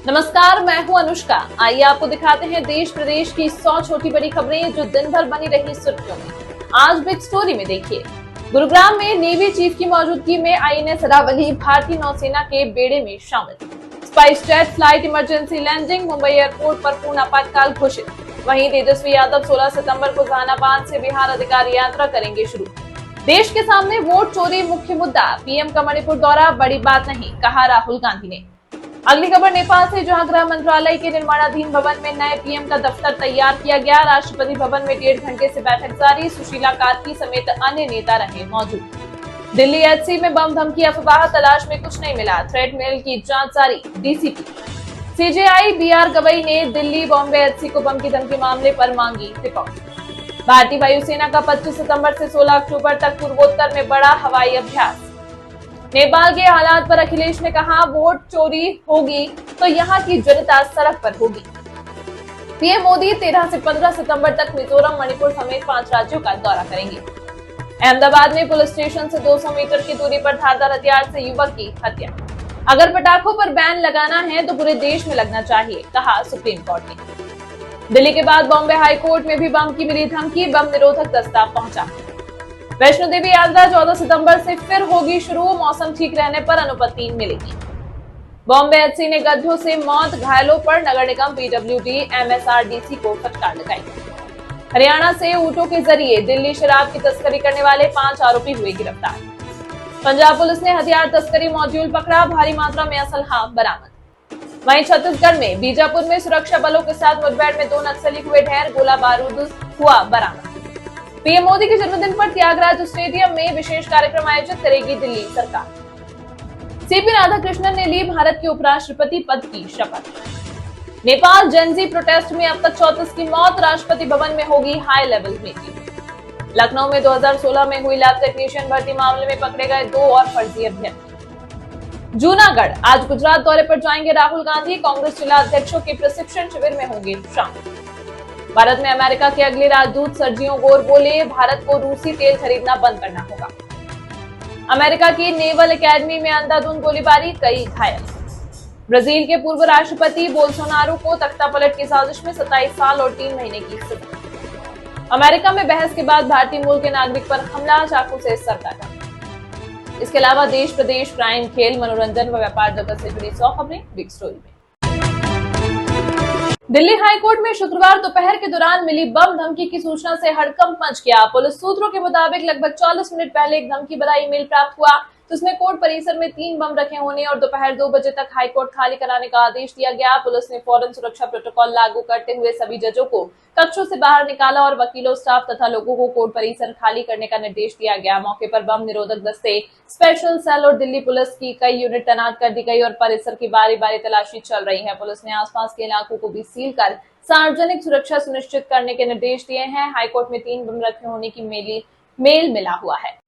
नमस्कार, मैं हूं अनुष्का। आइए आपको दिखाते हैं देश प्रदेश की 100 छोटी बड़ी खबरें जो दिन भर बनी रही सुर्खियों में। आज बिग स्टोरी में देखिए, गुरुग्राम में नेवी चीफ की मौजूदगी में आईएनएस अरावली भारतीय नौसेना के बेड़े में शामिल। SpiceJet flight emergency landing, Mumbai airport पर पूर्ण आपातकाल घोषित। वहीं तेजस्वी यादव 16 सितंबर को जहानाबाद से बिहार अधिकारी यात्रा करेंगे शुरू। देश के सामने वोट चोरी मुख्य मुद्दा, पीएम का मणिपुर दौरा बड़ी बात नहीं, कहा राहुल गांधी ने। अगली खबर नेपाल से, जहां गृह मंत्रालय के निर्माणाधीन भवन में नए पीएम का दफ्तर तैयार किया गया। राष्ट्रपति भवन में 1.5 घंटे से बैठक जारी। सुशीला कार्की समेत अन्य नेता रहे मौजूद। दिल्ली एचसी में बम धमकी अफवाह, तलाश में कुछ नहीं मिला। थ्रेट मेल की जांच जारी, डीसीपी। सीजेआई बीआर गवई ने दिल्ली बॉम्बे एचसी को बम की धमकी मामले पर मांगी रिपोर्ट। भारतीय वायुसेना का 25 सितंबर से 16 अक्टूबर तक पूर्वोत्तर में बड़ा हवाई अभ्यास। नेपाल के हालात पर अखिलेश ने कहा, वोट चोरी होगी तो यहाँ की जनता सड़क पर होगी। पीएम मोदी 13 से 15 सितंबर तक मिजोरम, मणिपुर समेत 5 राज्यों का दौरा करेंगे। अहमदाबाद में पुलिस स्टेशन से 200 मीटर की दूरी पर धारदार हथियार से युवक की हत्या। अगर पटाखों पर बैन लगाना है तो पूरे देश में लगना चाहिए, कहा सुप्रीम कोर्ट ने। दिल्ली के बाद बॉम्बे हाई कोर्ट में भी बम की मिली धमकी, बम निरोधक दस्ता पहुंचा। वैष्णो देवी यात्रा 14 सितंबर से फिर होगी शुरू, मौसम ठीक रहने पर अनुमति मिलेगी। बॉम्बे एचसी ने गड्ढों से मौत, घायलों पर नगर निगम, पीडब्ल्यूडी, एमएसआरडीसी को फटकार लगाई। हरियाणा से ऊंटों के जरिए दिल्ली शराब की तस्करी करने वाले 5 आरोपी हुए गिरफ्तार। पंजाब पुलिस ने हथियार तस्करी मॉड्यूल पकड़ा, भारी मात्रा में असलहा बरामद। वहीं छत्तीसगढ़ में बीजापुर में सुरक्षा बलों के साथ मुठभेड़ में 2 नक्सली हुए ढेर, गोला बारूद हुआ बरामद। पीएम मोदी के जन्मदिन पर त्यागराज स्टेडियम में विशेष कार्यक्रम आयोजित करेगी दिल्ली सरकार। सीपी राधाकृष्णन ने ली भारत के उपराष्ट्रपति पद की शपथ। नेपाल जेनजी प्रोटेस्ट में अब तक 34 की मौत, राष्ट्रपति भवन में होगी हाई लेवल मीटिंग। लखनऊ में 2016 में हुई लैब टेक्नीशियन भर्ती मामले में पकड़े गए 2 और फर्जी अभ्यर्थी। जूनागढ़, आज गुजरात दौरे पर जाएंगे राहुल गांधी, कांग्रेस जिला अध्यक्षों के प्रशिक्षण शिविर में होंगे शामिल। भारत में अमेरिका के अगले राजदूत सर्जियो गोर बोले, भारत को रूसी तेल खरीदना बंद करना होगा। अमेरिका की नेवल एकेडमी में अंधाधुंध गोलीबारी, कई घायल। ब्राजील के पूर्व राष्ट्रपति बोल्सोनारो को तख्तापलट की साजिश में 27 साल और 3 महीने की सजा। अमेरिका में बहस के बाद भारतीय मूल के नागरिक पर हमला, चाकू से सर काटा। इसके अलावा देश प्रदेश, क्राइम, खेल, मनोरंजन व व्यापार जगत से जुड़ी 100 खबरें बिग स्टोरी में। दिल्ली हाईकोर्ट में शुक्रवार दोपहर के दौरान मिली बम धमकी की सूचना से हड़कंप मच गया। पुलिस सूत्रों के मुताबिक लगभग 40 मिनट पहले एक धमकी भरा ईमेल प्राप्त हुआ, जिसमें कोर्ट परिसर में 3 बम रखे होने और दोपहर 2 बजे तक हाईकोर्ट खाली कराने का आदेश दिया गया। पुलिस ने फौरन सुरक्षा प्रोटोकॉल लागू करते हुए सभी जजों को कक्षों से बाहर निकाला और वकीलों, स्टाफ तथा लोगों को कोर्ट परिसर खाली करने का निर्देश दिया गया। मौके पर बम निरोधक दस्ते, स्पेशल सेल और दिल्ली पुलिस की कई यूनिट तैनात कर दी गई और परिसर की बारी बारी तलाशी चल रही है। पुलिस ने आसपास के इलाकों को भी सील कर सार्वजनिक सुरक्षा सुनिश्चित करने के निर्देश दिए हैं। हाईकोर्ट में 3 बम रखे होने की मेल मिला हुआ है।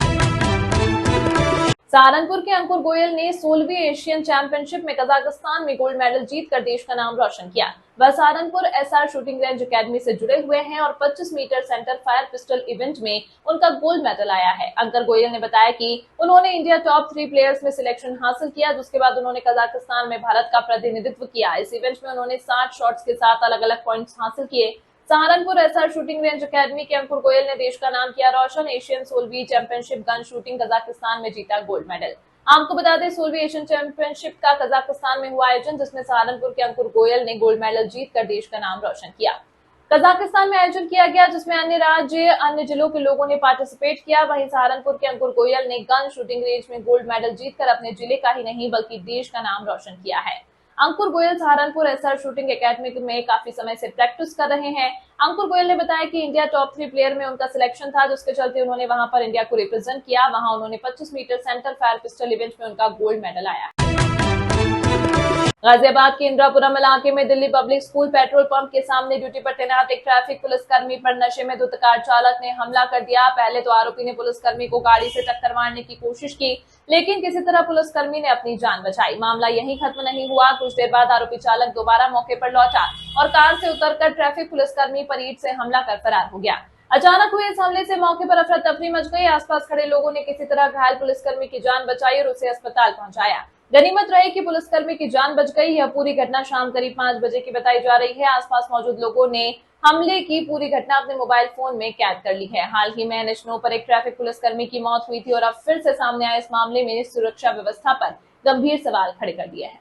सहारनपुर के अंकुर गोयल ने 16वीं एशियन चैंपियनशिप में कजाकिस्तान में गोल्ड मेडल जीतकर देश का नाम रोशन किया। वह Saharanpur SR shooting range academy से जुड़े हुए हैं और 25 metre centre fire pistol event में उनका गोल्ड मेडल आया है। अंकुर गोयल ने बताया कि उन्होंने इंडिया टॉप 3 प्लेयर्स में सिलेक्शन हासिल किया, जिसके बाद उन्होंने कजाकिस्तान में भारत का प्रतिनिधित्व किया। इस इवेंट में उन्होंने 60 शॉट्स के साथ अलग अलग पॉइंट्स हासिल किए। Saharanpur SR shooting range academy के अंकुर गोयल ने देश का नाम किया रोशन। एशियन 16वीं चैंपियनशिप गन शूटिंग कजाकिस्तान में जीता गोल्ड मेडल। आपको बता दें, 16वीं एशियन चैंपियनशिप का कजाकिस्तान में हुआ आयोजन, जिसमें सहारनपुर के अंकुर गोयल ने गोल्ड मेडल जीतकर देश का नाम रोशन किया। कजाकिस्तान में आयोजन किया गया, जिसमें अन्य राज्य, अन्य जिलों के लोगों ने पार्टिसिपेट किया। वहीं सहारनपुर के अंकुर गोयल ने गन शूटिंग रेंज में गोल्ड मेडल जीतकर अपने जिले का ही नहीं बल्कि देश का नाम रोशन किया है। Ankur Goyal Saharanpur SR shooting academy में काफी समय से प्रैक्टिस कर रहे हैं। अंकुर गोयल ने बताया कि इंडिया टॉप 3 प्लेयर में उनका सिलेक्शन था, जिसके चलते उन्होंने वहां पर इंडिया को रिप्रेजेंट किया। वहां उन्होंने 25 metre centre fire pistol event में उनका गोल्ड मेडल आया। गाजियाबाद के इंदिरापुरम इलाके में Delhi public school petrol pump के सामने ड्यूटी पर तैनात एक ट्रैफिक पुलिसकर्मी पर नशे में धुत कार चालक ने हमला कर दिया। पहले तो आरोपी ने पुलिसकर्मी को गाड़ी से टक्कर मारने की कोशिश की, लेकिन किसी तरह पुलिसकर्मी ने अपनी जान बचाई। मामला यहीं खत्म नहीं हुआ। कुछ देर बाद आरोपी चालक दोबारा मौके पर लौटा और कार से उतरकर ट्रैफिक पुलिसकर्मी पर ईंट से हमला कर फरार हो गया। अचानक हुए इस हमले से मौके पर अफरा तफरी मच गई। आसपास खड़े लोगों ने किसी तरह घायल पुलिसकर्मी की जान बचाई और उसे अस्पताल पहुंचाया। गनीमत रहे कि पुलिसकर्मी की जान बच गई। यह पूरी घटना शाम करीब 5 बजे की बताई जा रही है। आसपास मौजूद लोगों ने हमले की पूरी घटना अपने मोबाइल फोन में कैद कर ली है। हाल ही में NH9 पर एक ट्रैफिक पुलिसकर्मी की मौत हुई थी और अब फिर से सामने आए इस मामले में सुरक्षा व्यवस्था पर गंभीर सवाल खड़े कर दिए हैं।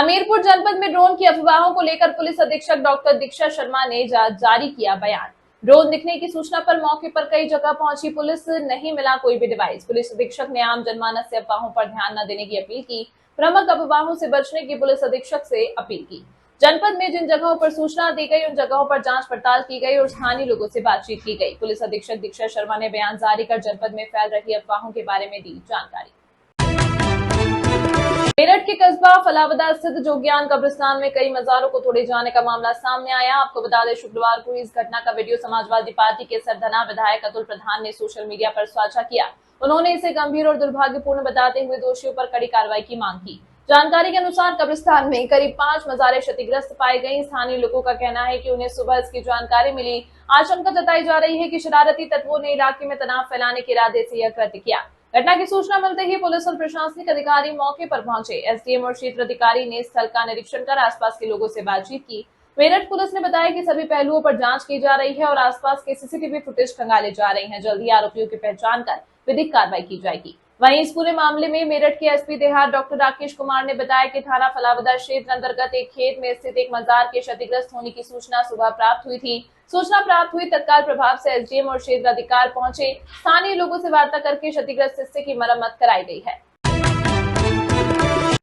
हमीरपुर जनपद में ड्रोन की अफवाहों को लेकर पुलिस अधीक्षक डॉक्टर दीक्षा शर्मा ने जारी किया बयान। ड्रोन दिखने की सूचना पर मौके पर कई जगह पहुंची पुलिस, नहीं मिला कोई भी डिवाइस। पुलिस अधीक्षक ने आम जनमानस से अफवाहों पर ध्यान न देने की अपील की। भ्रामक अफवाहों से बचने की पुलिस अधीक्षक से अपील की। जनपद में जिन जगहों पर सूचना दी गई उन जगहों पर जांच पड़ताल की गई और स्थानीय लोगों से बातचीत की गई। पुलिस अधीक्षक दीक्षा शर्मा ने बयान जारी कर जनपद में फैल रही अफवाहों के बारे में दी जानकारी। मेरठ के कस्बा फलावदा स्थित जोगियान कब्रिस्तान में कई मजारों को तोड़े जाने का मामला सामने आया। आपको बता दें, शुक्रवार को इस घटना का वीडियो समाजवादी पार्टी के सरधना विधायक अतुल प्रधान ने सोशल मीडिया पर साझा किया। उन्होंने इसे गंभीर और दुर्भाग्यपूर्ण बताते हुए दोषियों पर कड़ी कार्रवाई की मांग की। जानकारी के अनुसार कब्रिस्तान में करीब 5 मजारें क्षतिग्रस्त पाई गई। स्थानीय लोगों का कहना है कि उन्हें सुबह इसकी जानकारी मिली। आशंका जताई जा रही है कि शरारती तत्वों ने इलाके में तनाव फैलाने के इरादे से यह कृत्य किया। घटना की सूचना मिलते ही पुलिस और प्रशासनिक अधिकारी मौके पर पहुंचे। SDM और क्षेत्र अधिकारी ने स्थल का निरीक्षण कर आसपास के लोगों से बातचीत की। मेरठ पुलिस ने बताया कि सभी पहलुओं पर जांच की जा रही है और आसपास के CCTV फुटेज खंगाले जा रहे हैं। जल्द ही आरोपियों की पहचान कर विधिक कार्रवाई की जाएगी। वहीं इस पूरे मामले में मेरठ के SP देहात डॉक्टर राकेश कुमार ने बताया कि थाना फलावदा क्षेत्र अंतर्गत एक खेत में स्थित एक मजार के क्षतिग्रस्त होने की सूचना सुबह प्राप्त हुई थी। सूचना प्राप्त हुई तत्काल प्रभाव से SDM और क्षेत्र अधिकारी पहुंचे। स्थानीय लोगों से वार्ता करके क्षतिग्रस्त हिस्से की मरम्मत कराई गई है।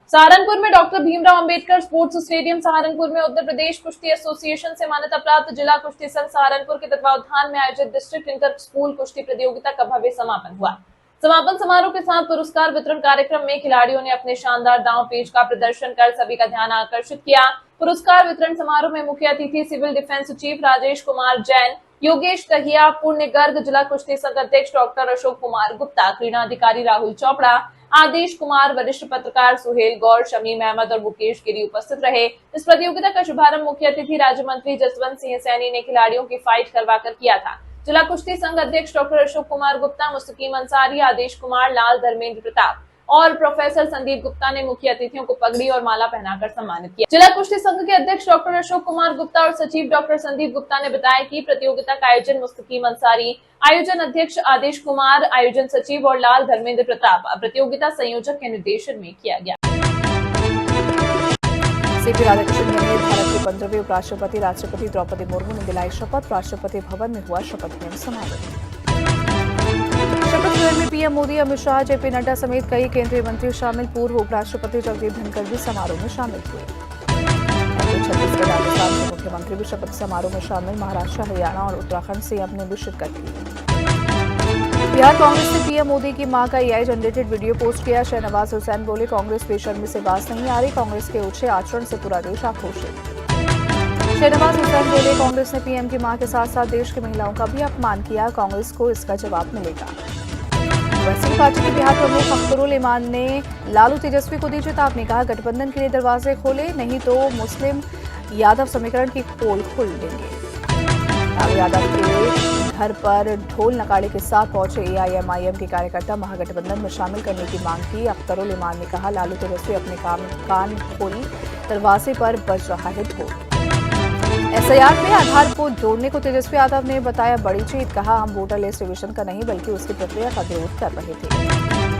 सहारनपुर में doctor Bhimrao Ambedkar sports stadium Saharanpur में उत्तर प्रदेश कुश्ती एसोसिएशन से मान्यता प्राप्त जिला कुश्ती संघ सहारनपुर के तत्वावधान में आयोजित डिस्ट्रिक्ट इंटर स्कूल कुश्ती प्रतियोगिता का भव्य समापन हुआ। समापन समारोह के साथ पुरस्कार वितरण कार्यक्रम में खिलाड़ियों ने अपने शानदार दांव पेच का प्रदर्शन कर सभी का ध्यान आकर्षित किया। पुरस्कार वितरण समारोह में मुख्य अतिथि civil defence chief Rajesh Kumar Jain, Yogesh Dahiya, Punya Garg, जिला कुश्ती संघ अध्यक्ष डॉक्टर अशोक कुमार गुप्ता, क्रीड़ा अधिकारी राहुल चोपड़ा, आदेश कुमार, वरिष्ठ पत्रकार सुहेल गौर, शमीम अहमद और मुकेश गिरी उपस्थित रहे। इस प्रतियोगिता का शुभारंभ मुख्य अतिथि राज्य मंत्री जसवंत सिंह सैनी ने खिलाड़ियों की फाइट करवाकर किया था। जिला कुश्ती संघ अध्यक्ष डॉक्टर अशोक कुमार गुप्ता, मुस्तकीम अंसारी, आदेश कुमार, लाल धर्मेंद्र प्रताप और प्रोफेसर संदीप गुप्ता ने मुख्य अतिथियों को पगड़ी और माला पहनाकर सम्मानित किया। जिला कुश्ती संघ के अध्यक्ष डॉक्टर अशोक कुमार गुप्ता और सचिव डॉक्टर संदीप गुप्ता ने बताया कि प्रतियोगिता का आयोजन मुस्तकीम अंसारी, आयोजन अध्यक्ष आदेश कुमार, आयोजन सचिव और लाल धर्मेंद्र प्रताप, प्रतियोगिता संयोजक के निर्देशन में किया गया। CP राधाकृष्णन ने भारत के 15वें उपराष्ट्रपति राष्ट्रपति द्रौपदी मुर्मू ने दिलाई शपथ। राष्ट्रपति भवन में हुआ शपथ ग्रहण समारोह। शपथ ग्रहण में PM मोदी, अमित शाह, JP नड्डा समेत कई केंद्रीय मंत्री शामिल। पूर्व उपराष्ट्रपति जगदीप धनखड़ भी समारोह में शामिल हुए। छत्तीसगढ़, राजस्थान के मुख्यमंत्री भी शपथ समारोह में शामिल। महाराष्ट्र, हरियाणा और उत्तराखंड से अपने भी शिरकत की। बिहार कांग्रेस ने PM मोदी की मां का AI जनरेटेड वीडियो पोस्ट किया। शहनवाज हुसैन बोले, कांग्रेस बेशर्मी से बाज नहीं आ रही, कांग्रेस के ओछे आचरण से पूरा देश आक्रोशित। शहनवाज हुसैन बोले, कांग्रेस ने PM की मां के साथ साथ देश की महिलाओं का भी अपमान किया, कांग्रेस को इसका जवाब मिलेगा। वैसे पार्टी के बिहार प्रमुख अख्तरुल इमान ने लालू तेजस्वी को दी चेतावनी, कहा गठबंधन के लिए दरवाजे खोले, नहीं तो मुस्लिम यादव समीकरण की पोल खोल देंगे। लालू यादव के घर पर ढोल नगाड़े के साथ पहुंचे AIMIM के कार्यकर्ता महागठबंधन में शामिल करने की मांग की। अख्तरुल इमान ने कहा, लालू तेजस्वी अपने कान खोल दरवाजे पर बज रहा है ढोल। SIR में आधार को जोड़ने को तेजस्वी यादव ने बताया बड़ी जीत, कहा हम वोटर लिस्ट रिविजन का नहीं बल्कि उसकी प्रक्रिया का विरोध कर रहे थे।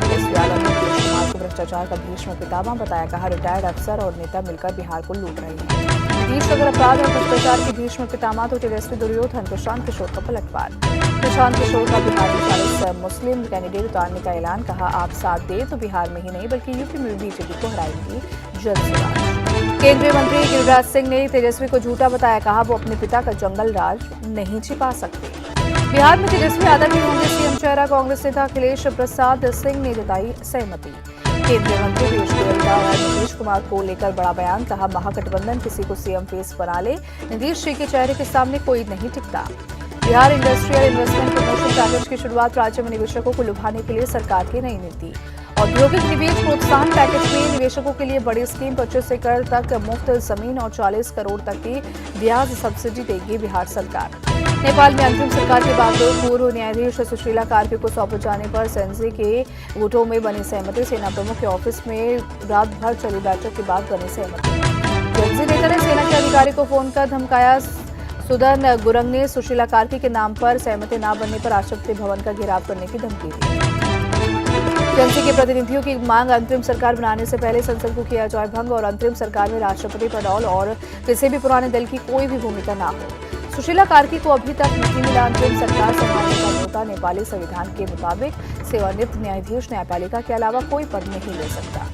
तेजस्वी यादव ने नीतीश कुमार को भ्रष्टाचार का भीष्म पितामह बताया, कहा रिटायर्ड अफसर और नेता मिलकर बिहार को लूट रहे हैं। नीतीश अगर अपराध और भ्रष्टाचार के भीष्म पितामह तो तेजस्वी दुर्योधन। प्रशांत किशोर का पलटवार। प्रशांत किशोर का बिहार में 40 मुस्लिम कैंडिडेट उतारने का ऐलान, कहा आप साथ दे तो बिहार में ही नहीं बल्कि यूपी में BJP को हराएंगी जल्द से जल्द। केंद्रीय मंत्री गिरिराज सिंह ने तेजस्वी को झूठा बताया, कहा वो अपने पिता का जंगल राज नहीं छिपा सकते। बिहार में तेजस्वी यादव ही होंगे CM चेहरा, कांग्रेस नेता अखिलेश प्रसाद सिंह ने जताई सहमति। केंद्रीय मंत्री पीयूष गोयल का नीतीश कुमार को लेकर बड़ा बयान, कहा महागठबंधन किसी को CM फेस बना ले, नीतीश जी के चेहरे के सामने कोई नहीं टिकता। Bihar industrial investment promotion package की शुरुआत, राज्य में निवेशकों को लुभाने के लिए सरकार की नई नीति। औद्योगिक निवेश प्रोत्साहन पैकेज में निवेशकों के लिए बड़ी स्कीम, 25 एकड़ तक मुफ्त जमीन और 40 करोड़ तक की ब्याज सब्सिडी देगी बिहार सरकार। नेपाल में अंतरिम सरकार के बावजूद पूर्व न्यायाधीश सुशीला कार्की को सौंपे जाने पर सेंसी के गुटों में बनी सहमति। सेना प्रमुख के ऑफिस में रात भर चली बैठक के बाद बनी सहमति। जेएनजी नेता ने सेना के अधिकारी को फोन कर धमकाया। सुदन गुरंग ने सुशीला कार्की के नाम पर सहमति न बनने पर राष्ट्रपति भवन का घेराव करने की धमकी दी। जेएनसी के प्रतिनिधियों की मांग अंतरिम सरकार बनाने से पहले संसद को किया जाए भंग और अंतरिम सरकार में राष्ट्रपति पडौल और किसी भी पुराने दल की कोई भी भूमिका न हो। सुशीला कार्की को अभी तक नहीं मिला अंतरिम सरकार संभालने का न्योता। नेपाली संविधान के मुताबिक सेवानिवृत्त न्यायाधीश न्यायपालिका के अलावा कोई पद नहीं ले सकता।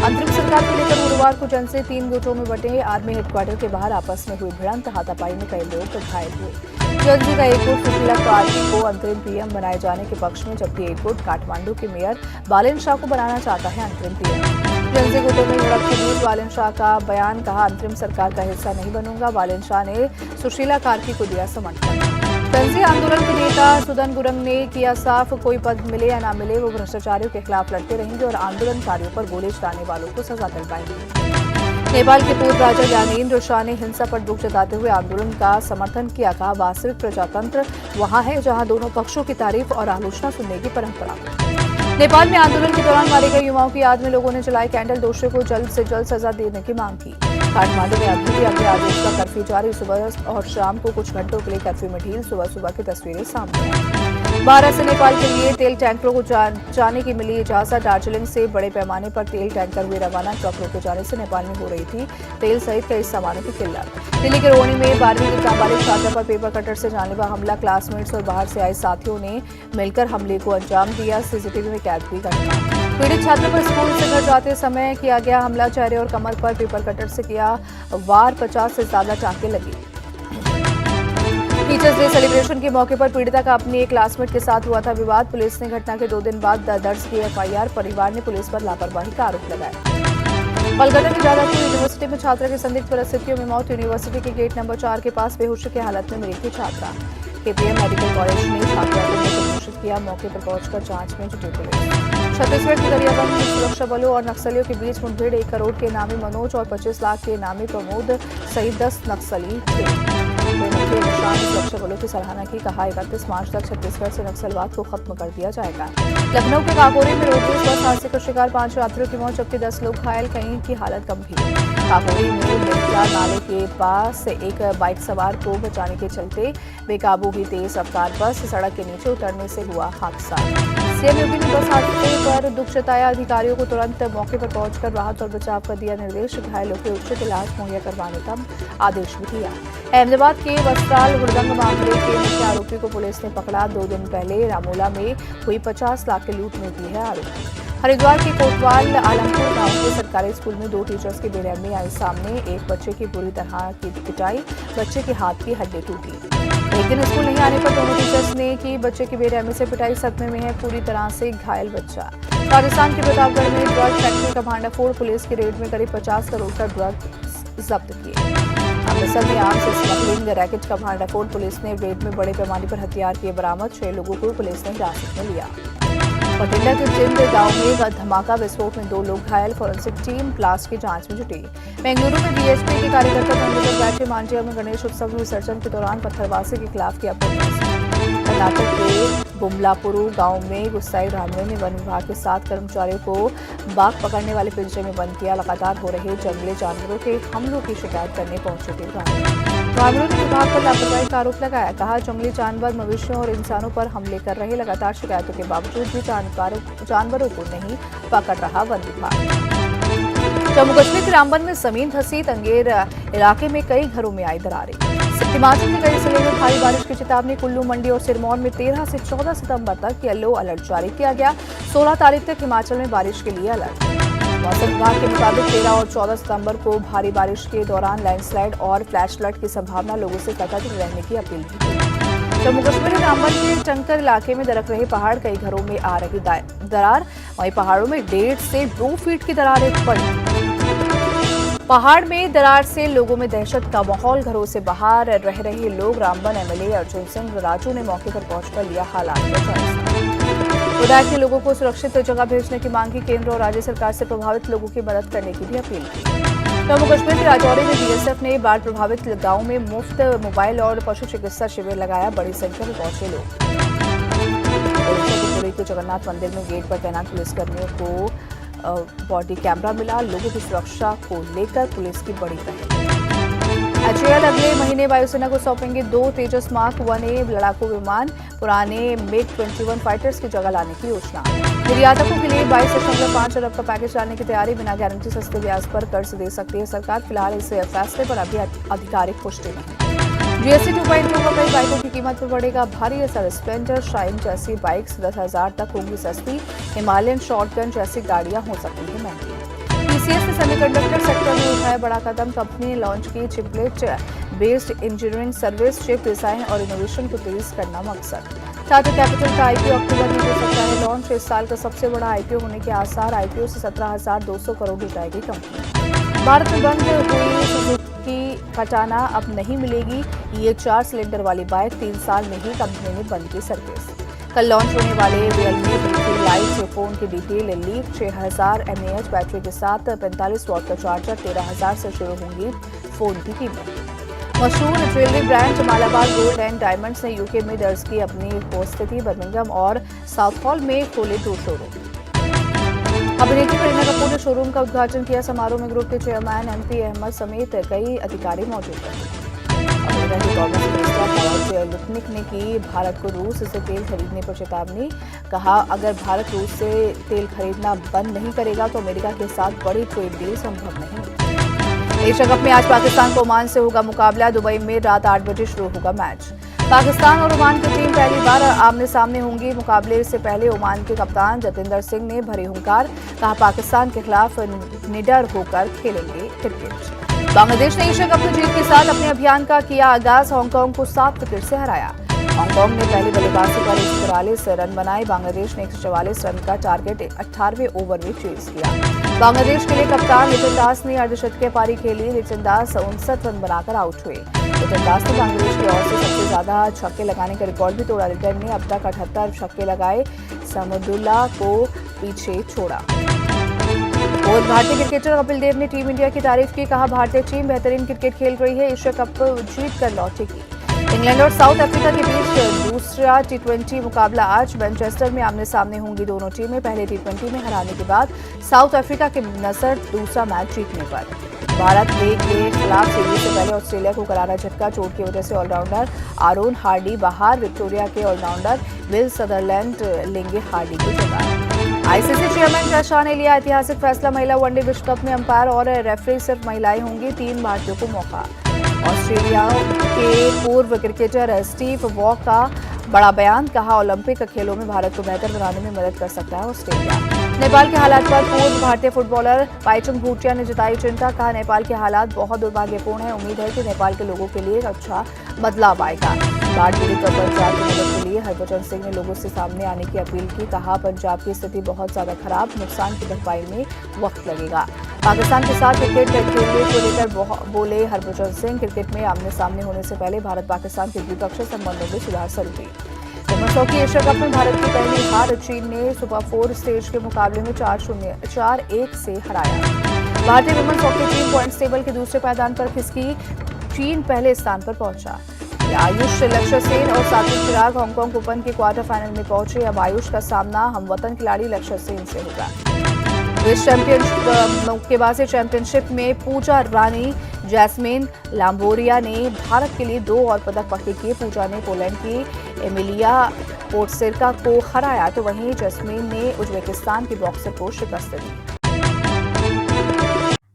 अंतरिम सरकार को लेकर गुरुवार को जेएनसी 3 गुटों में बंटे। आर्मी हेडक्वार्टर के बाहर आपस में हुई भिड़ंत, हाथापाई में कई लोग घायल हुए। जेएनसी का एक गुट सुशीला कार्की को अंतरिम पीएम बनाए जाने के पक्ष में, जबकि एक गुट काठमांडू के मेयर बालेन शाह को बनाना चाहता है अंतरिम पीएम। जेएनसी गुटों में झड़प के बीच बालेन शाह का बयान, कहा अंतरिम सरकार का हिस्सा नहीं बनूंगा। बालेन शाह ने सुशीला कार्की को दिया समर्थन। जेएनसी आंदोलन के नेता सुदन गुरंग ने किया साफ, कोई पद मिले या ना मिले वो भ्रष्टाचारियों के खिलाफ लड़ते रहेंगे और आंदोलनकारियों पर गोली चलाने वालों को सजा दिलवाएंगे। नेपाल के पूर्व राजा ज्ञानेन्द्र शाह ने हिंसा पर दुख जताते हुए आंदोलन का समर्थन किया। कहा वास्तविक प्रजातंत्र वहां है जहां दोनों पक्षों की तारीफ और आलोचना सुनने की परंपरा। नेपाल में आंदोलन के दौरान मारे गए युवाओं की याद में लोगों ने जलाए कैंडल। दोषियों को जल्द से जल्द सजा देने की मांग की। काठमांडू में अभी भी अगले आदेश का कर्फ्यू जारी। सुबह और शाम को कुछ घंटों के लिए कर्फ्यू में ढील। सुबह सुबह की तस्वीरें सामने आई। भारत से नेपाल के लिए तेल टैंकरों को जाने की मिली इजाजत। दार्जिलिंग से बड़े पैमाने पर तेल टैंकर हुए रवाना। ट्रक रोके जाने से नेपाल में हो रही थी तेल सहित कई सामानों की किल्लत। दिल्ली के रोहनी में 12वीं की नाबालिग छात्रा पर पेपर कटर से जानलेवा हमला। क्लासमेट्स और बाहर से आए साथियों ने मिलकर हमले को अंजाम दिया। सीसीटीवी में कैद हुई घटना। पीड़ित छात्र पर स्कूल से घर जाते समय किया गया हमला। चेहरे और कमर पर पेपर कटर से किया वार। 50 से ज्यादा टांके लगे। टीचर्स डे सेलिब्रेशन के मौके पर पीड़िता का अपनी एक क्लासमेट के साथ हुआ था विवाद। पुलिस ने घटना के 2 दिन बाद दर्ज की एफआईआर। परिवार ने पुलिस पर लापरवाही का आरोप लगाया। कोलकाता की जादवपुर यूनिवर्सिटी में छात्रा की संदिग्ध परिस्थितियों में मौत। यूनिवर्सिटी के गेट नंबर 4 के पास बेहोशी की हालत में मिली थी छात्रा। केपीएम मेडिकल कॉलेज ने छात्रा को मृत घोषित किया। मौके पर पहुंचकर जांच में जुटी पुलिस। छत्तीसगढ़ के गरियाबंद में सुरक्षा बलों और नक्सलियों के बीच मुठभेड़। 1 करोड़ के इनामी मनोज और 25 लाख के इनामी प्रमोद सहित 10 नक्सली थे। सुरक्षा बलों की सराहना की। कहा 31 मार्च तक छत्तीसगढ़ से नक्सलवाद को खत्म कर दिया जाएगा। लखनऊ के काकोरी में रोडवेज बस हादसे का शिकार 5 यात्रियों की मौत, जबकि 10 लोग घायल, कई की हालत गंभीर। काकोरी में बेलचा नाले के पास एक बाइक सवार को बचाने के चलते बेकाबू हुई तेज रफ्तार बस। सड़क के नीचे उतरने से हुआ हादसा। सीएम योगी ने बस हादसे पर दुख जताया। अधिकारियों को तुरंत मौके पर पहुंचकर राहत और बचाव का दिया निर्देश। घायलों के उचित इलाज मुहैया करवाने का आदेश भी दिया। अहमदाबाद के वस्त्राल हुड़दंग मामले के मुख्य आरोपी को पुलिस ने पकड़ा। 2 दिन पहले रामोला में हुई 50 लाख की लूट में भी है आरोपी। हरिद्वार के कोतवाल आलमपुर गांव के सरकारी स्कूल में 2 टीचर्स की बेरहमी आई सामने। एक बच्चे की बुरी तरह की पिटाई, बच्चे के हाथ की हड्डी टूटी। एक दिन स्कूल नहीं आने पर दोनों टीचर्स ने की बच्चे की बेरहमी से पिटाई। सदमे में है पूरी तरह से घायल बच्चा। राजस्थान के प्रतापगढ़ में ड्रग फैक्ट्री का भांडाफोड़। पुलिस की रेड में करीब 50 करोड़ का ड्रग जब्त किए। अमृतसर में आर्म्स स्मगलिंग रैकेट का भांडाफोड़। पुलिस ने रेड में बड़े पैमाने पर हथियार किए बरामद। 6 लोगों को पुलिस ने हिरासत में लिया। पटियाला के चिंद गांव में धमाका विस्फोट में 2 लोग घायल। फॉरेंसिक टीम ब्लास्ट की जांच में जुटी। बेंगलुरु में बीएसपी के कार्यकर्ता धरने पर बैठे। मांझिया में गणेश उत्सव विसर्जन के दौरान पत्थरबाजी के खिलाफ किया प्रोटेस्ट। कर्नाटक के बुमलापुरु गांव में गुस्साई ग्रामीणों ने वन विभाग के 7 कर्मचारियों को बाघ पकड़ने वाले पिंजरे में बंद किया। लगातार हो रहे जंगली जानवरों के हमलों की शिकायत करने पहुंचे थे ग्रामीणों ने विभाग पर लापरवाही का आरोप लगाया। कहा जंगली जानवर मवेशियों और इंसानों पर हमले कर रहे। लगातार शिकायतों के बावजूद भी जानवरों को नहीं पकड़ रहा वन विभाग। जम्मू कश्मीर के रामबन में जमीन धंसी। तंगेर इलाके में कई घरों में आई दरारें। हिमाचल के कई जिले में भारी बारिश की चेतावनी। कुल्लू, मंडी और सिरमौर में 13 से 14 सितंबर तक येलो अलर्ट जारी किया गया। 16 तारीख तक हिमाचल में बारिश के लिए अलर्ट। मौसम विभाग के मुताबिक 13 और 14 सितंबर को भारी बारिश के दौरान लैंडस्लाइड और फ्लैश फ्लड की संभावना। लोगों से सतर्क रहने की अपील भी की। जम्मू कश्मीर के रामबन के टंकर इलाके में दरक रहे पहाड़। कई घरों में आ रही दरार। वहीं पहाड़ों में 1.5 से 2 फीट की दरारें पड़ी। पहाड़ में दरार से लोगों में दहशत का माहौल। घरों से बाहर रह रहे लोग। रामबन एमएलए अर्जुन सिंह राजू ने मौके पर पहुंचकर लिया हालात का जायजा। विधायक ने लोगों को सुरक्षित जगह भेजने की मांग की। केंद्र और राज्य सरकार से प्रभावित लोगों की मदद करने की भी अपील की। जम्मू कश्मीर के राजौरी में बीएसएफ ने बाढ़ प्रभावित गांव में मुफ्त मोबाइल और पशु चिकित्सा शिविर लगाया। बड़ी संख्या में पहुंचे लोग। पुरी के जगन्नाथ मंदिर में गेट पर तैनात पुलिसकर्मियों को बॉडी कैमरा मिला। लोगों की सुरक्षा को लेकर पुलिस की बड़ी पहल। एचएएल अगले महीने वायुसेना को सौंपेंगे 2 तेजस मार्क 1A लड़ाकू विमान। पुराने MiG-21 फाइटर्स की जगह लाने की योजना। निर्यातकों के लिए 22.5 अरब का पैकेज लाने की तैयारी। बिना गारंटी सस्ते ब्याज पर कर्ज दे सकती है सरकार। फिलहाल इस फैसले पर अभी आधिकारिक पुष्टि नहीं। जीएसटी 2.0 का कई बाइकों की कीमत पर बढ़ेगा भारी असर। स्प्लेंडर, शाइन जैसी बाइक्स 10,000 तक होंगी सस्ती। हिमालयन शॉटगन जैसी गाड़ियां हो सकती हैं महंगी। टीसीएस ने सेमीकंडक्टर सेक्टर में उठाया बड़ा कदम। कंपनी ने लॉन्च की chiplet based engineering service. Chip design और इनोवेशन को तेज करना मकसद। टाटा कैपिटल का आईपीओ अक्टूबर में हो सकता है लॉन्च। इस साल का सबसे बड़ा आईपीओ होने के आसार। आईपीओ से 17,200 करोड़ हो जाएगी कंपनी। भारत में बंद हुई सुजुकी कटाना अब नहीं मिलेगी। ये 4 सिलेंडर वाली बाइक 3 साल में ही कंपनी ने बंद की सर्विस। कल लॉन्च होने वाले Realme B3 Lite फोन की डिटेल लीक। 6000 mAh बैटरी के साथ 45 वॉट का चार्जर। 13,000 से शुरू होंगी फोन की कीमत। मशहूर jewellery brand Malabar gold and diamonds ने यूके में दर्ज की अपनी उपस्थिति। बर्मिंघम और साउथहॉल में खोले 2 शोरूम। अभिनेत्री करीना कपूर ने शोरूम का उद्घाटन किया। समारोह में ग्रुप के चेयरमैन MP अहमद समेत कई अधिकारी मौजूद रहे। अमेरिका के कॉमर्स मिनिस्टर हवार्ड लुटनिक ने की भारत को रूस से तेल खरीदने पर चेतावनी। कहा, अगर भारत रूस से तेल खरीदना बंद नहीं करेगा तो अमेरिका के साथ बड़ी ट्रेड डील संभव नहीं। एशिया कप में आज पाकिस्तान को ओमान से होगा मुकाबला। दुबई में रात 8 बजे शुरू होगा मैच। पाकिस्तान और ओमान की टीम पहली बार आमने सामने होंगी। मुकाबले से पहले ओमान के कप्तान जतिंदर सिंह ने भरी हुंकार। कहा, पाकिस्तान के खिलाफ निडर होकर खेलेंगे क्रिकेट। बांग्लादेश ने एशिया कप में जीत के साथ अपने अभियान का किया आगाज। हांगकांग को 7 विकेट से हराया। हांगकांग ने पहले बल्लेबाजी पर 143 रन बनाए। बांग्लादेश ने 144 रन का टारगेट 18वें ओवर में चेज किया। बांग्लादेश के लिए कप्तान लिटन दास ने अर्धशतकीय पारी खेली। लिटन दास 59 रन बनाकर आउट हुए। लिटन दास ने बांग्लादेश की ओर से सबसे ज्यादा छक्के लगाने का रिकॉर्ड भी तोड़ा। लिटन ने अब तक 78 छक्के लगाए। समदुल्ला को पीछे छोड़ा। और भारतीय क्रिकेटर कपिल देव ने टीम इंडिया की तारीफ की। कहा, भारतीय टीम बेहतरीन क्रिकेट खेल रही है। एशिया कप जीत कर लौटेगी। इंग्लैंड और साउथ अफ्रीका के बीच दूसरा T20 मुकाबला आज मैनचेस्टर में आमने सामने होंगी दोनों टीमें। पहले T20 में हराने के बाद साउथ अफ्रीका की नजर दूसरा मैच जीतने पर। भारत के खिलाफ सीरीज से पहले ऑस्ट्रेलिया को करारा झटका। चोट की वजह से ऑलराउंडर आरोन हार्डी बाहर। विक्टोरिया के ऑलराउंडर विल सदरलैंड लेंगे हार्डी की जगह। आईसीसी चेयरमैन जय शाह ने लिया ऐतिहासिक फैसला। महिला वनडे विश्व कप में अंपायर और रेफरी सिर्फ महिलाएं होंगी। 3 भारतीयों को मौका। ऑस्ट्रेलिया के पूर्व क्रिकेटर स्टीव वॉ का बड़ा बयान। कहा, ओलंपिक खेलों में भारत को बेहतर बनाने में मदद कर सकता है ऑस्ट्रेलिया। नेपाल के हालात पर पूर्व भारतीय फुटबॉलर पाइचुंग भूटिया ने जताई चिंता। कहा, नेपाल के हालात बहुत दुर्भाग्यपूर्ण है। उम्मीद है कि नेपाल के लोगों के लिए एक अच्छा बदलाव आएगा। बाढ़ पीड़ित पंजाब की मदद के लिए हरभजन सिंह ने लोगों से सामने आने की अपील की। कहा, पंजाब की स्थिति बहुत ज्यादा खराब। नुकसान की भरपाई में वक्त लगेगा। पाकिस्तान के साथ क्रिकेट खेलने को लेकर बोले हरभजन सिंह। क्रिकेट में आमने सामने होने से पहले भारत पाकिस्तान के द्विपक्षीय संबंधों में सुधार जरूरी। वुमेन्स हॉकी एशिया कप में भारत की पहली हार। चीन ने सुपर 4 स्टेज के मुकाबले में 4-1 से हराया। भारतीय women's hockey team points table के दूसरे पायदान पर खिसकी। चीन पहले स्थान पर पहुंचा। आयुष लक्ष्य सेन और सात्विक चिराग हांगकांग ओपन के क्वार्टर फाइनल में पहुंचे। अब आयुष का सामना हमवतन खिलाड़ी लक्ष्य सेन से होगा। विश्व चैंपियनशिप मुक्केबाजी चैंपियनशिप में पूजा रानी जैस्मिन लाम्बोरिया ने भारत के लिए 2 और पदक पक्के किए। पूजा ने पोलैंड की एमिलिया पोटसेरका को हराया, तो वहीं जैस्मिन ने उज्बेकिस्तान की बॉक्सर को शिकस्त दी।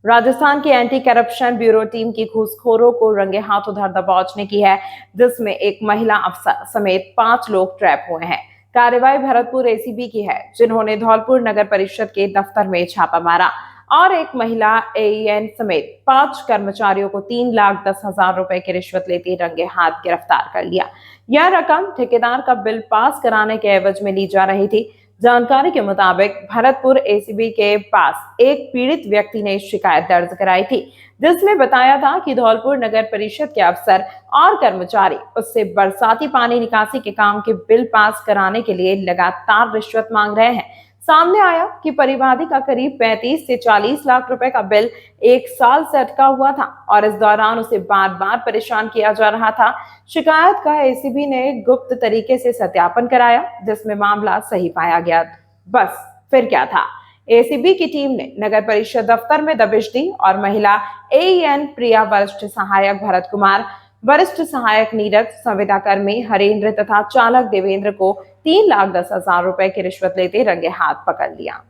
राजस्थान की एंटी करप्शन ब्यूरो टीम की घूसखोरों को रंगे हाथों धर दबोचने की है, जिसमें एक महिला अफसर समेत 5 लोग ट्रैप हुए हैं। कार्रवाई भरतपुर एसीबी की है, जिन्होंने धौलपुर नगर परिषद के दफ्तर में छापा मारा और एक महिला एईएन समेत 5 कर्मचारियों को 3,10,000 रुपए की रिश्वत लेते रंगे हाथ गिरफ्तार कर लिया। यह रकम ठेकेदार का बिल पास कराने के एवज में ली जा रही थी। जानकारी के मुताबिक भरतपुर एसीबी के पास एक पीड़ित व्यक्ति ने शिकायत दर्ज कराई थी, जिसमें बताया था कि धौलपुर नगर परिषद के अफसर और कर्मचारी उससे बरसाती पानी निकासी के काम के बिल पास कराने के लिए लगातार रिश्वत मांग रहे हैं। सामने आया कि परिवादी का करीब 35 से 40 लाख रुपए का बिल एक साल से अटका हुआ था और इस दौरान उसे बार बार परेशान किया जा रहा था। शिकायत का एसीबी ने गुप्त तरीके से सत्यापन कराया, जिसमें मामला सही पाया गया। बस फिर क्या था, एसीबी की टीम ने नगर परिषद दफ्तर में दबिश दी और महिला एएन प्रिया, वरिष्ठ सहायक भरत कुमार, वरिष्ठ सहायक नीरज, संविदा कर्मी हरेंद्र तथा चालक देवेंद्र को 3,10,000 रुपए की रिश्वत लेते रंगे हाथ पकड़ लिया।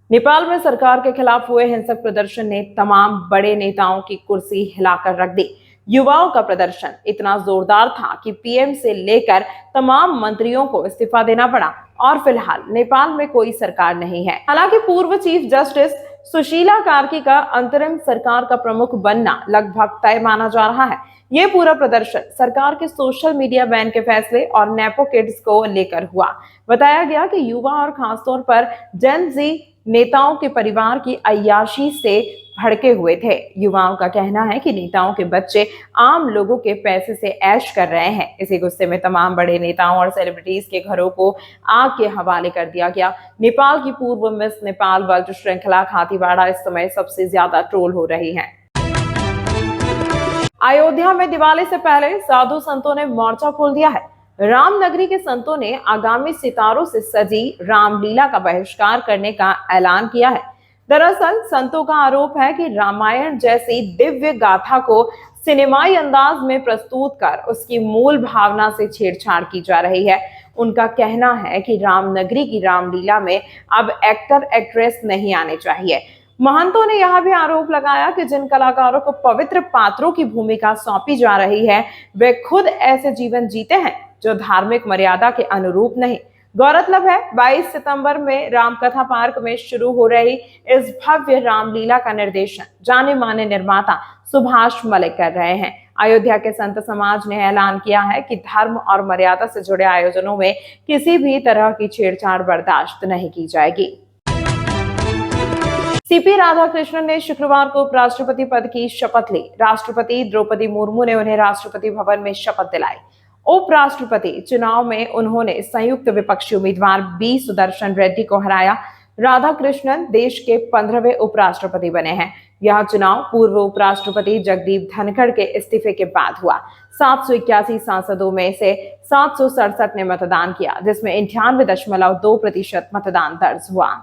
नेपाल में सरकार के खिलाफ हुए हिंसक प्रदर्शन ने तमाम बड़े नेताओं की कुर्सी हिलाकर रख दी। युवाओं का प्रदर्शन इतना जोरदार था कि पीएम से लेकर तमाम मंत्रियों को इस्तीफा देना पड़ा और फिलहाल नेपाल में कोई सरकार नहीं है। हालांकि पूर्व चीफ जस्टिस सुशीला कार्की का अंतरिम सरकार का प्रमुख बनना लगभग तय माना जा रहा है। ये पूरा प्रदर्शन सरकार के सोशल मीडिया बैन के फैसले और नेपो किड्स को लेकर हुआ। बताया गया कि युवा और खासतौर पर जेन जी नेताओं के परिवार की अय्याशी से भड़के हुए थे। युवाओं का कहना है कि नेताओं के बच्चे आम लोगों के पैसे से ऐश कर रहे हैं। इसी गुस्से में तमाम बड़े नेताओं और सेलिब्रिटीज के घरों को आग के हवाले कर दिया गया। नेपाल की पूर्व मिस नेपाल वर्ल्ड श्रृंखला खातीवाड़ा इस समय सबसे ज्यादा ट्रोल हो रही है। अयोध्या में दिवाली से पहले साधु संतों ने मोर्चा खोल दिया है। रामनगरी के संतों ने आगामी सितारों से सजी रामलीला का बहिष्कार करने का ऐलान किया है। दरअसल संतों का आरोप है कि रामायण जैसी दिव्य गाथा को सिनेमाई अंदाज में प्रस्तुत कर उसकी मूल भावना से छेड़छाड़ की जा रही है। उनका कहना है कि रामनगरी की रामलीला में अब एक्टर एक्ट्रेस नहीं आने चाहिए। महंतों ने यह भी आरोप लगाया कि जिन कलाकारों को पवित्र पात्रों की भूमिका सौंपी जा रही है, वे खुद ऐसे जीवन जीते हैं जो धार्मिक मर्यादा के अनुरूप नहीं। गौरतलब है 22 सितंबर में रामकथा पार्क में शुरू हो रही इस भव्य रामलीला का निर्देशन जाने माने निर्माता सुभाष मलिक कर रहे हैं। अयोध्या के संत समाज ने ऐलान किया है कि धर्म और मर्यादा से जुड़े आयोजनों में किसी भी तरह की छेड़छाड़ बर्दाश्त नहीं की जाएगी। सीपी राधाकृष्णन ने शुक्रवार को उपराष्ट्रपति पद की शपथ ली। राष्ट्रपति द्रौपदी मुर्मू ने उन्हें राष्ट्रपति भवन में शपथ दिलाई। उपराष्ट्रपति चुनाव में उन्होंने संयुक्त विपक्षी उम्मीदवार बी सुदर्शन रेड्डी को हराया। राधाकृष्णन देश के 15वें उपराष्ट्रपति बने हैं। यह चुनाव पूर्व उपराष्ट्रपति जगदीप धनखड़ के इस्तीफे के बाद हुआ। 781 सांसदों में से 767 ने मतदान किया, जिसमें 98.2% मतदान दर्ज हुआ।